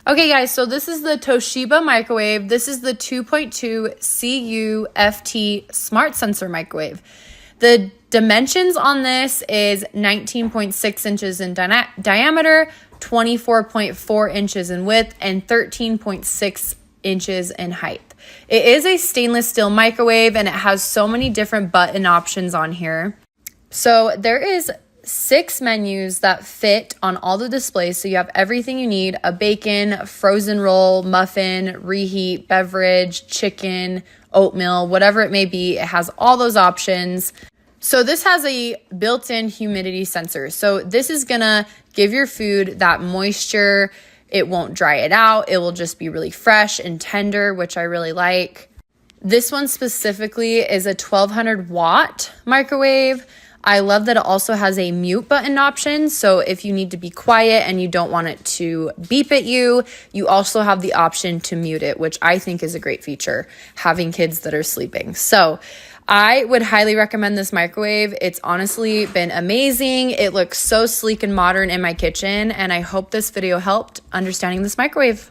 Okay guys, so this is the Toshiba microwave. This is the 2.2 CU-FT smart sensor microwave. The dimensions on this is 19.6 inches in diameter, 24.4 inches in width, and 13.6 inches in height. It is a stainless steel microwave and it has so many different button options on here. So there is 6 menus that fit on all the displays. So you have everything you need: a bacon, frozen roll, muffin, reheat, beverage, chicken, oatmeal, whatever it may be. It has all those options. So this has a built-in humidity sensor. So this is gonna give your food that moisture. It won't dry it out. It will just be really fresh and tender, which I really like. This one specifically is a 1200 watt microwave. I love that it also has a mute button option. So if you need to be quiet and you don't want it to beep at you, you also have the option to mute it, which I think is a great feature, having kids that are sleeping. So I would highly recommend this microwave. It's honestly been amazing. It looks so sleek and modern in my kitchen, and I hope this video helped understanding this microwave.